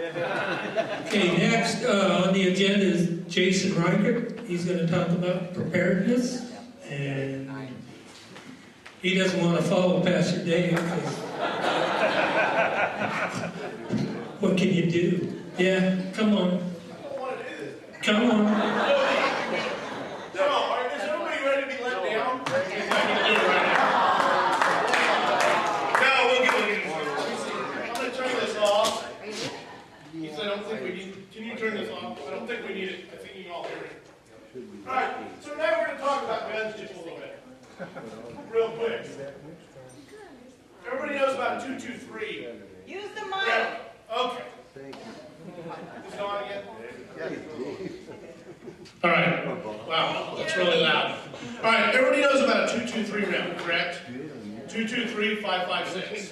Okay, next on the agenda is Jason Rikard. He's going to talk about preparedness, and he doesn't want to follow Pastor Dave. What can you do? Yeah, come on. Come on. No, is everybody ready to be let down? No, we'll get it. I'm going to turn this off. He said, I don't think we need. Can you turn this off? I don't think we need it. I think you can all hear it. All right, so now we're going to talk about guns just a little bit. Real quick. Everybody knows about 223. Use the mic. Yeah. Okay. Is it on again? All right. Wow, that's really loud. All right, everybody knows about a 223 round, correct? 223, 5.56.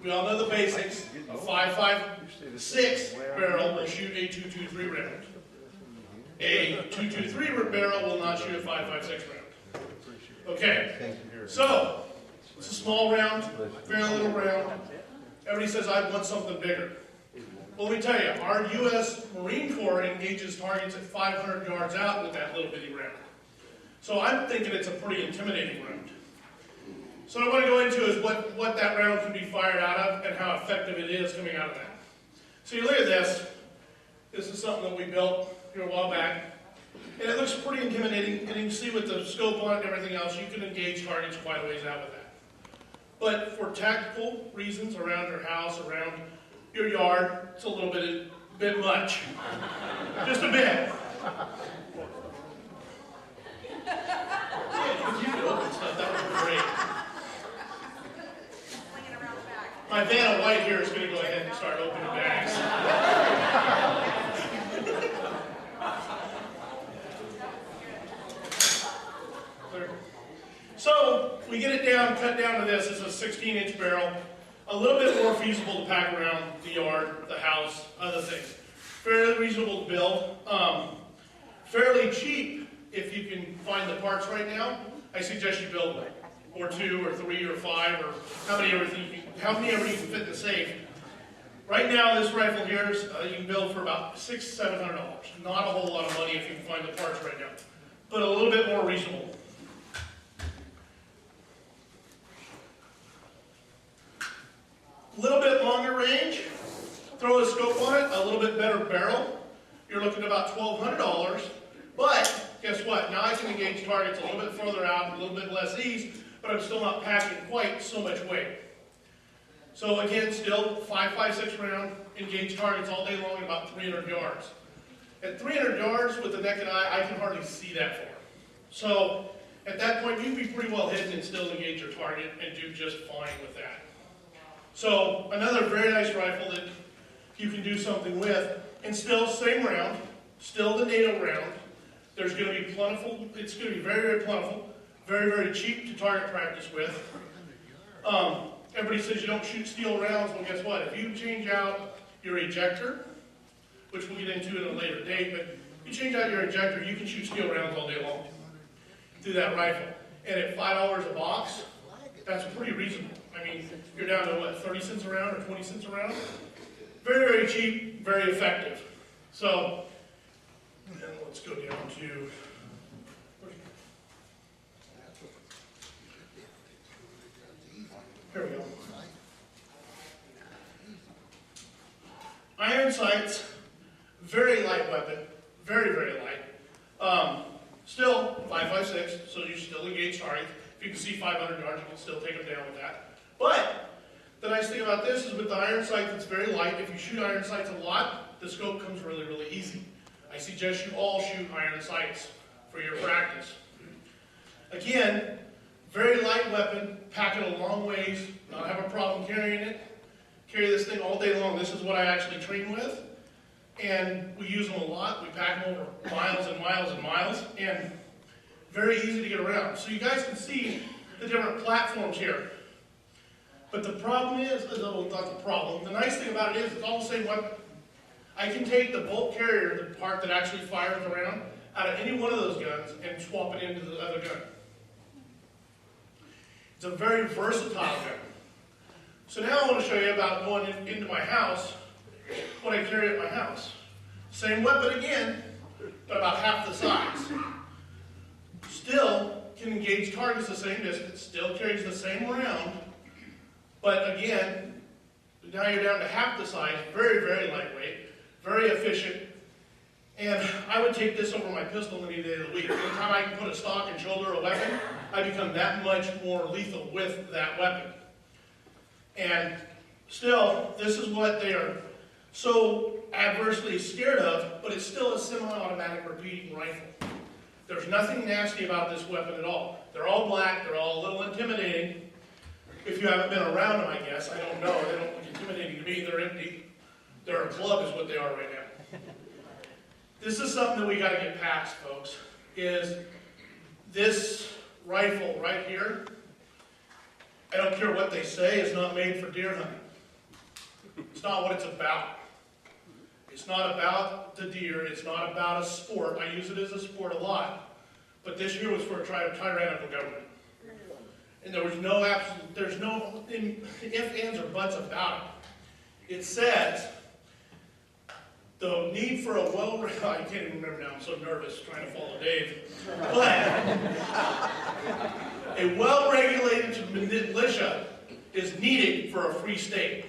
We all know the basics. A 5.56 barrel will shoot a 223 round. A 223 barrel will not shoot a 5.56 round. Okay, so it's a small round, very little round. Everybody says, I want something bigger. Well, let me tell you, our U.S. Marine Corps engages targets at 500 yards out with that little bitty round. So I'm thinking it's a pretty intimidating round. So what I want to go into is what that round can be fired out of and how effective it is coming out of that. So you look at this. This is something that we built here a while back. And it looks pretty intimidating. And you can see with the scope on it and everything else, you can engage targets quite a ways out with that. But for tactical reasons around your house, around your yard, it's a little bit much. Just a bit. Yeah, you could open stuff. That would be great. My Vanna White here is going to go ahead and start opening bags. So we get it down, cut down to this. It's a 16-inch barrel. A little bit more feasible to pack around the yard, the house, other things. Fairly reasonable to build. Fairly cheap if you can find the parts right now. I suggest you build one, or 2, or 3, or 5, or how many ever you can fit in the safe. Right now, this rifle here is you can build for about $600–700. Not a whole lot of money if you can find the parts right now, but a little bit more reasonable. A little bit longer range, throw a scope on it, a little bit better barrel. You're looking at about $1,200, but guess what? Now I can engage targets a little bit further out, a little bit less ease, but I'm still not packing quite so much weight. So again, still 5.56 round, engage targets all day long at about 300 yards. At 300 yards with the naked eye, I can hardly see that far. So at that point, you can be pretty well hidden and still engage your target and do just fine with that. So another very nice rifle that you can do something with, and still same round, still the NATO round. There's going to be plentiful, it's going to be very, very plentiful, very, very cheap to target practice with. Everybody says you don't shoot steel rounds. Well, guess what? If you change out your ejector, which we'll get into in a later date, but if you change out your ejector, you can shoot steel rounds all day long through that rifle. And at $5 a box, that's pretty reasonable. I mean, you're down to what, 30 cents a round or 20 cents a round? Very, very cheap, very effective. So, then let's go down to, here we go. Iron sights, very light weapon, very, very light. Still 5.56, so you still engage targets. If you can see 500 yards, you can still take them down with that. But the nice thing about this is with the iron sight, it's very light. If you shoot iron sights a lot, the scope comes really, really easy. I suggest you all shoot iron sights for your practice. Again, very light weapon, pack it a long ways, not have a problem carrying it. Carry this thing all day long. This is what I actually train with. And we use them a lot. We pack them over miles and miles and miles. And very easy to get around. So you guys can see the different platforms here. But the problem is, not the problem, the nice thing about it is it's all the same weapon. I can take the bolt carrier, the part that actually fires the round, out of any one of those guns and swap it into the other gun. It's a very versatile gun. So now I want to show you about going into my house what I carry at my house. Same weapon again, but about half the size. Still can engage targets the same distance, still carries the same round, but again, now you're down to half the size, very, very lightweight, very efficient, and I would take this over my pistol any day of the week. Anytime I can put a stock and shoulder a weapon, I become that much more lethal with that weapon. And still, this is what they are so adversely scared of, but it's still a semi-automatic repeating rifle. There's nothing nasty about this weapon at all. They're all black, they're all a little intimidating. If you haven't been around them, I guess, I don't know. They don't look intimidating to me, they're empty. They're a club is what they are right now. This is something that we got to get past, folks, is this rifle right here, I don't care what they say, it's not made for deer hunting. It's not what it's about. It's not about the deer, it's not about a sport. I use it as a sport a lot, but this here was for a tyrannical government. And there was no absolute, there's no ifs, ands, or buts about it. It says, the need for a I can't even remember now, I'm so nervous trying to follow Dave. But a well-regulated militia is needed for a free state.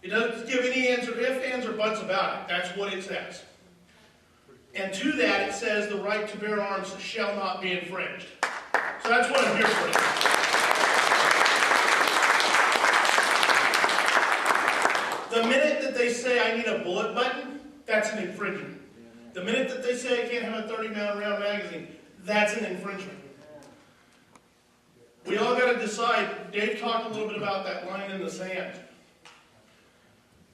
It doesn't give any answer, ifs, ands, or buts about it. That's what it says. And to that, it says the right to bear arms shall not be infringed. So that's what I'm here for today. The minute that they say I need a bullet button, that's an infringement. The minute that they say I can't have a 30-round magazine, that's an infringement. We all got to decide. Dave talked a little bit about that line in the sand.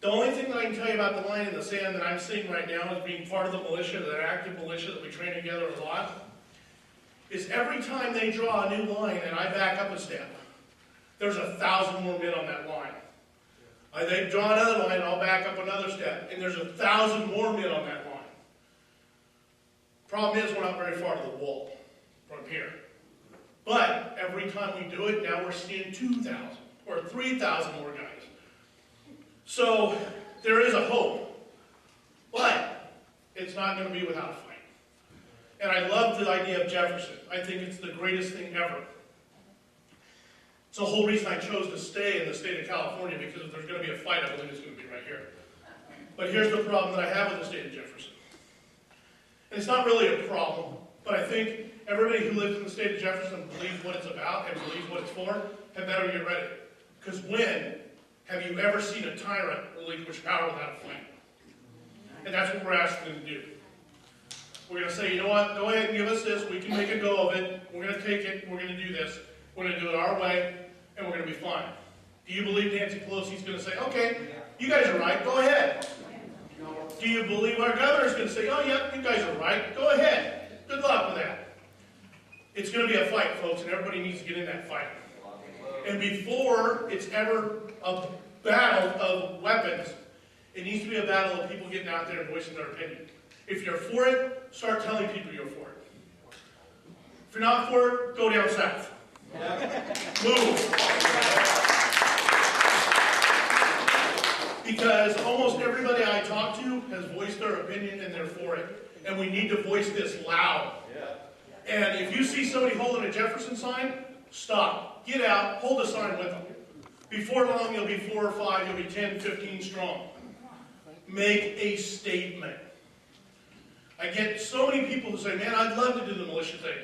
The only thing that I can tell you about the line in the sand that I'm seeing right now as being part of the militia, the active militia that we train together a lot, is every time they draw a new line and I back up a step, there's 1,000 more men on that line. They draw another line, I'll back up another step, and there's 1,000 more men on that line. Problem is, we're not very far to the wall from here. But every time we do it, now we're seeing 2,000 or 3,000 more guys. So there is a hope, but it's not going to be without a fight. And I love the idea of Jefferson. I think it's the greatest thing ever. It's the whole reason I chose to stay in the state of California, because if there's going to be a fight, I believe it's going to be right here. But here's the problem that I have with the state of Jefferson. And it's not really a problem, but I think everybody who lives in the state of Jefferson believes what it's about and believes what it's for, had better get ready. Because when have you ever seen a tyrant relinquish power without a fight? And that's what we're asking them to do. We're going to say, you know what, go ahead and give us this, we can make a go of it, we're going to take it, we're going to do this, we're going to do it our way, and we're going to be fine. Do you believe Nancy Pelosi's going to say, okay, you guys are right, go ahead? Do you believe our governor's going to say, oh, yep, you guys are right, go ahead? Good luck with that. It's going to be a fight, folks, and everybody needs to get in that fight. And before it's ever a battle of weapons, it needs to be a battle of people getting out there and voicing their opinion. If you're for it, start telling people you're for it. If you're not for it, go down south. Move. Because almost everybody I talk to has voiced their opinion and they're for it. And we need to voice this loud. And if you see somebody holding a Jefferson sign, stop. Get out, hold a sign with them. Before long, you'll be 4 or 5, you'll be 10, 15 strong. Make a statement. I get so many people who say, man, I'd love to do the militia thing.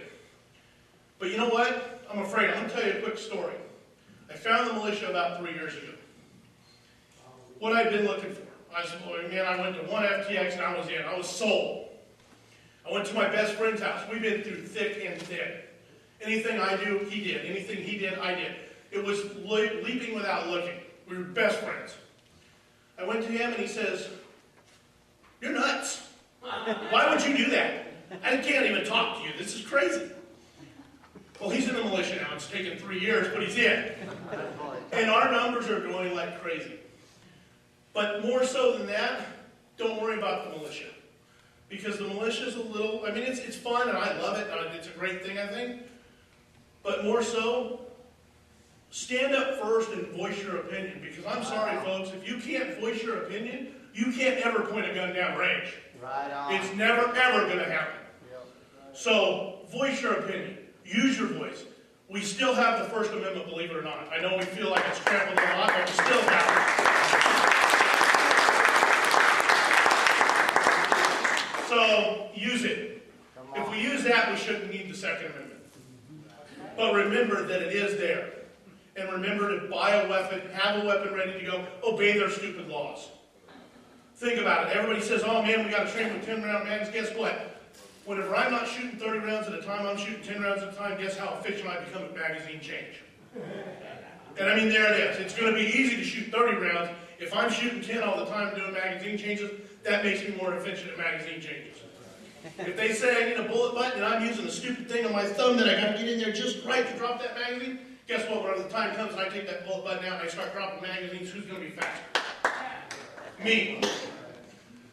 But you know what? I'm afraid. I'm going to tell you a quick story. I found the militia about 3 years ago. What I'd been looking for. I went to one FTX and I was in. I was sold. I went to my best friend's house. We've been through thick and thin. Anything I do, he did. Anything he did, I did. It was leaping without looking. We were best friends. I went to him and he says, you're nuts. Why would you do that? I can't even talk to you. This is crazy. Well, he's in the militia now. It's taken 3 years, but he's in. And our numbers are growing like crazy. But more so than that, don't worry about the militia. Because the militia is a little, I mean, it's fun and I love it. And it's a great thing, I think. But more so, stand up first and voice your opinion, because I'm sorry, folks, if you can't voice your opinion, you can't ever point a gun down range. Right on. It's never, ever going to happen. So, voice your opinion. Use your voice. We still have the First Amendment, believe it or not. I know we feel like it's trampled a lot, but we still have it. So, use it. If we use that, we shouldn't need the Second Amendment. But remember that it is there. And remember to buy a weapon, have a weapon ready to go, obey their stupid laws. Think about it. Everybody says, oh man, we got to train with 10-round mags. Guess what? Whenever I'm not shooting 30 rounds at a time, I'm shooting 10 rounds at a time. Guess how efficient I become at magazine change? And I mean, there it is. It's going to be easy to shoot 30 rounds. If I'm shooting 10 all the time doing magazine changes, that makes me more efficient at magazine changes. If they say I need a bullet button and I'm using a stupid thing on my thumb that I got to get in there just right to drop that magazine, guess what? When the time comes and I take that bullet button out and I start dropping magazines, who's going to be faster? Me.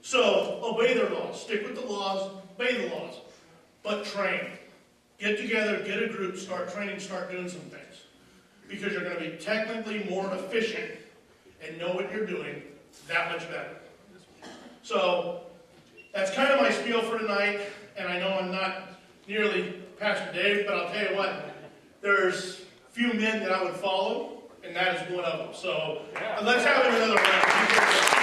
So, obey their laws. Stick with the laws. Obey the laws. But train. Get together, get a group, start training, start doing some things. Because you're going to be technically more efficient and know what you're doing that much better. So, that's kind of my spiel for tonight. And I know I'm not nearly Pastor Dave, but I'll tell you what. There's few men that I would follow, and that is one of them. So, let's have another round.